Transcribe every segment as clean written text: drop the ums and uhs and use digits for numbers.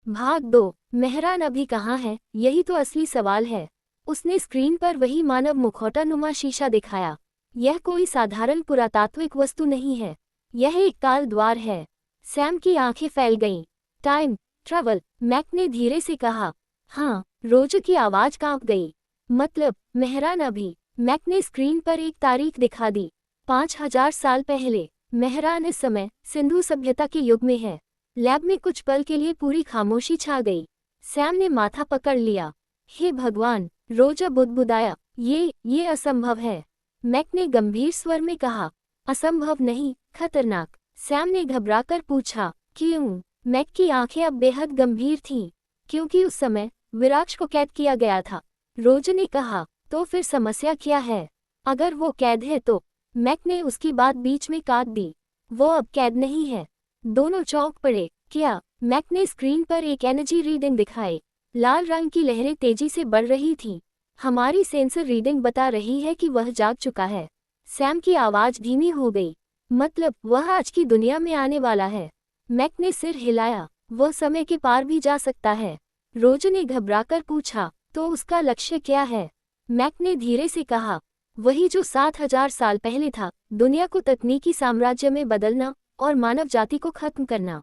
भाग 2। मेहरान अभी कहाँ है, यही तो असली सवाल है। उसने स्क्रीन पर वही मानव मुखौटानुमा शीशा दिखाया। यह कोई साधारण पुरातात्विक वस्तु नहीं है, यह एक काल द्वार है। सैम की आंखें फैल गईं। टाइम ट्रैवल, मैक ने धीरे से कहा। हाँ, रोज की आवाज कांप गई। मतलब, मेहरान अभी। मैक ने स्क्रीन पर एक तारीख दिखा दी। 5000 साल पहले। मेहरान इस समय सिंधु सभ्यता के युग में है। लैब में कुछ पल के लिए पूरी खामोशी छा गई। सैम ने माथा पकड़ लिया। हे भगवान, रोजा बुदबुदाया, ये असंभव है। मैक ने गंभीर स्वर में कहा। असंभव नहीं, खतरनाक। सैम ने घबराकर पूछा, क्यों? मैक की आंखें अब बेहद गंभीर थीं, क्योंकि उस समय विराज को कैद किया गया था। रोज ने कहा, तो फिर समस्या क्या है? अगर वो कैद है तो? मैक ने उसकी बात बीच में काट दी। वो अब कैद नहीं है। दोनों चौंक पड़े। क्या? मैक ने स्क्रीन पर एक एनर्जी रीडिंग दिखाई। लाल रंग की लहरें तेजी से बढ़ रही थीं। हमारी सेंसर रीडिंग बता रही है कि वह जाग चुका है। सैम की आवाज धीमी हो गई। मतलब, वह आज की दुनिया में आने वाला है। मैक ने सिर हिलाया। वह समय के पार भी जा सकता है। रोज ने घबराकर पूछा, तो उसका लक्ष्य क्या है? मैक ने धीरे से कहा, वही जो 7000 साल पहले था, दुनिया को तकनीकी साम्राज्य में बदलना और मानव जाति को खत्म करना।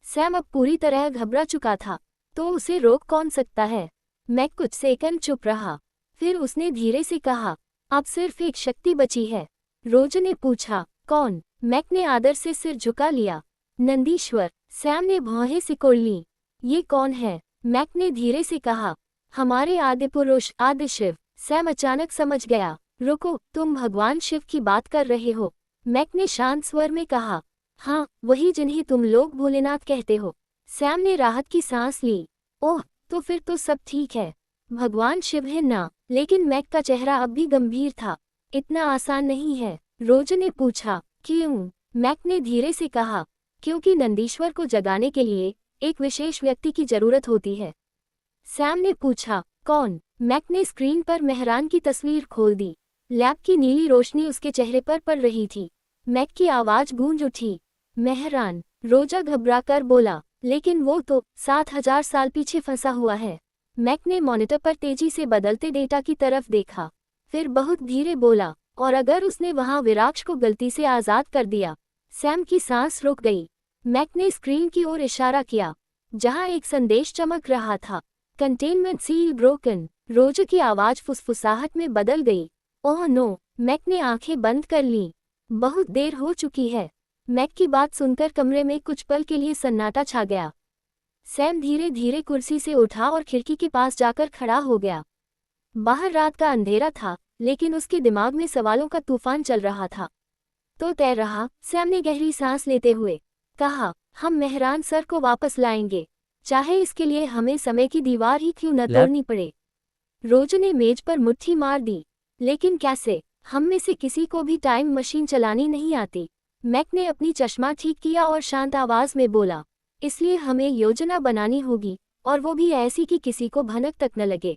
सैम अब पूरी तरह घबरा चुका था। तो उसे रोक कौन सकता है? मैक कुछ सेकंड चुप रहा। फिर उसने धीरे से कहा, अब सिर्फ एक शक्ति बची है। रोज ने पूछा, कौन? मैक ने आदर से सिर झुका लिया। नंदीश्वर। सैम ने भौहें सिकोड़ लीं। ये कौन है? मैक ने धीरे से कहा, हमारे आदि पुरुष, आदि शिव। सैम अचानक समझ गया। रुको, तुम भगवान शिव की बात कर रहे हो? मैक ने शांत स्वर में कहा। हाँ, वही जिन्हें तुम लोग भोलेनाथ कहते हो। सैम ने राहत की सांस ली। ओह, तो फिर तो सब ठीक है। भगवान शिव है ना? लेकिन मैक का चेहरा अब भी गंभीर था। इतना आसान नहीं है। रोज ने पूछा, क्यों? मैक ने धीरे से कहा, क्योंकि नंदीश्वर को जगाने के लिए एक विशेष व्यक्ति की जरूरत होती है। सैम ने पूछा, कौन? मैक ने स्क्रीन पर मेहरान की तस्वीर खोल दी। लैब की नीली रोशनी उसके चेहरे पर पड़ रही थी। मैक की आवाज गूंज उठी। मेहरान। रोजा घबराकर बोला, लेकिन वो तो 7000 साल पीछे फंसा हुआ है। मैक ने मॉनिटर पर तेजी से बदलते डेटा की तरफ देखा। फिर बहुत धीरे बोला, और अगर उसने वहां विराज को गलती से आजाद कर दिया? सैम की सांस रुक गई। मैक ने स्क्रीन की ओर इशारा किया, जहां एक संदेश चमक रहा था। Containment seal broken. रोज की आवाज फुसफुसाहट में बदल गई। Oh no. मैक ने आंखें बंद कर लीं। बहुत देर हो चुकी है। मैक की बात सुनकर कमरे में कुछ पल के लिए सन्नाटा छा गया। सैम धीरे धीरे कुर्सी से उठा और खिड़की के पास जाकर खड़ा हो गया। बाहर रात का अंधेरा था, लेकिन उसके दिमाग में सवालों का तूफान चल रहा था। तो तय रहा, सैम ने गहरी सांस लेते हुए कहा, हम मेहरान सर को वापस लाएंगे, चाहे इसके लिए हमें समय की दीवार ही क्यों न तोड़नी पड़े। रोज ने मेज पर मुट्ठी मार दी। लेकिन कैसे? हम में से किसी को भी टाइम मशीन चलानी नहीं आती। मैक ने अपनी चश्मा ठीक किया और शांत आवाज में बोला, इसलिए हमें योजना बनानी होगी, और वो भी ऐसी कि किसी को भनक तक न लगे।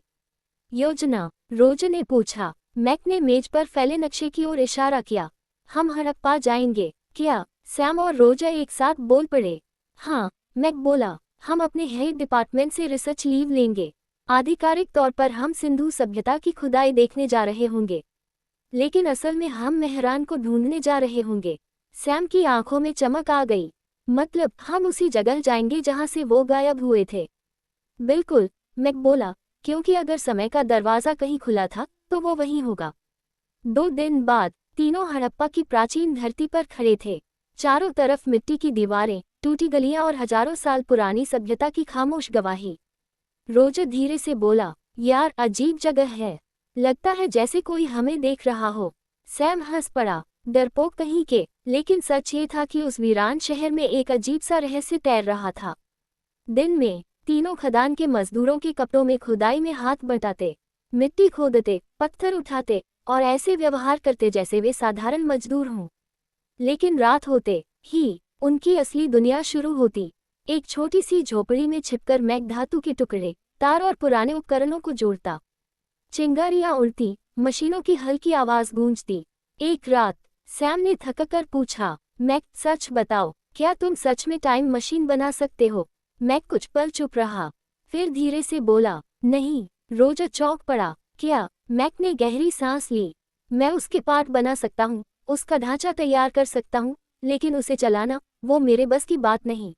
योजना? रोज ने पूछा। मैक ने मेज पर फैले नक्शे की ओर इशारा किया। हम हड़प्पा जाएंगे। क्या? सैम और रोजा एक साथ बोल पड़े। हाँ, मैक बोला, हम अपने हेड डिपार्टमेंट से रिसर्च लीव लेंगे। आधिकारिक तौर पर हम सिंधु सभ्यता की खुदाई देखने जा रहे होंगे, लेकिन असल में हम मेहरान को ढूंढने जा रहे होंगे। सैम की आंखों में चमक आ गई। मतलब, हम उसी जगह जाएंगे जहां से वो गायब हुए थे? बिल्कुल, मैक बोला, क्योंकि अगर समय का दरवाजा कहीं खुला था, तो वो वहीं होगा। 2 दिन बाद तीनों हड़प्पा की प्राचीन धरती पर खड़े थे। चारों तरफ मिट्टी की दीवारें, टूटी गलियां और हजारों साल पुरानी सभ्यता की खामोश गवाही। रोज धीरे से बोला, यार, अजीब जगह है। लगता है जैसे कोई हमें देख रहा हो। सैम हंस पड़ा। डरपोक कहीं के, लेकिन सच ये था कि उस वीरान शहर में एक अजीब सा रहस्य तैर रहा था। दिन में तीनों खदान के मजदूरों के कपड़ों में खुदाई में हाथ बटाते, मिट्टी खोदते, पत्थर उठाते और ऐसे व्यवहार करते जैसे वे साधारण मजदूर हों। लेकिन रात होते ही उनकी असली दुनिया शुरू होती। एक छोटी सी झोपड़ी में छिपकर मैक धातु के टुकड़े, तार और पुराने उपकरणों को जोड़ता। चिंगारियां उड़ती, मशीनों की हल्की आवाज गूंजती। एक रात सैम ने थककर पूछा, मैक, सच बताओ, क्या तुम सच में टाइम मशीन बना सकते हो? मैक कुछ पल चुप रहा, फिर धीरे से बोला, नहीं। रोजर चौंक पड़ा। क्या? मैक ने गहरी सांस ली। मैं उसके पार्ट बना सकता हूँ, उसका ढांचा तैयार कर सकता हूँ, लेकिन उसे चलाना, वो मेरे बस की बात नहीं।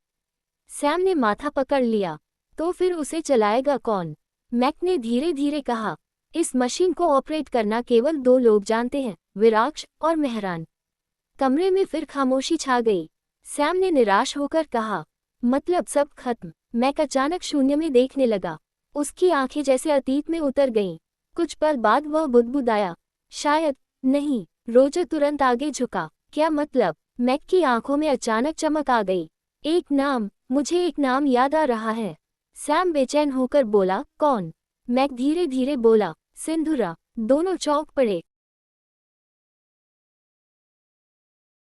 सैम ने माथा पकड़ लिया। तो फिर उसे चलाएगा कौन? मैक ने धीरे धीरे कहा, इस मशीन को ऑपरेट करना केवल 2 लोग जानते हैं, विराक्ष और मेहरान। कमरे में फिर खामोशी छा गई। सैम ने निराश होकर कहा, मतलब सब खत्म? मैक अचानक शून्य में देखने लगा। उसकी आंखें जैसे अतीत में उतर गईं। कुछ पल बाद वह बुदबुदाया, शायद नहीं। रोजर तुरंत आगे झुका। क्या मतलब? मैक की आंखों में अचानक चमक आ गई। एक नाम, मुझे एक नाम याद आ रहा है। सैम बेचैन होकर बोला, कौन? मैक धीरे धीरे बोला, सिंधुरा। दोनों चौंक पड़े।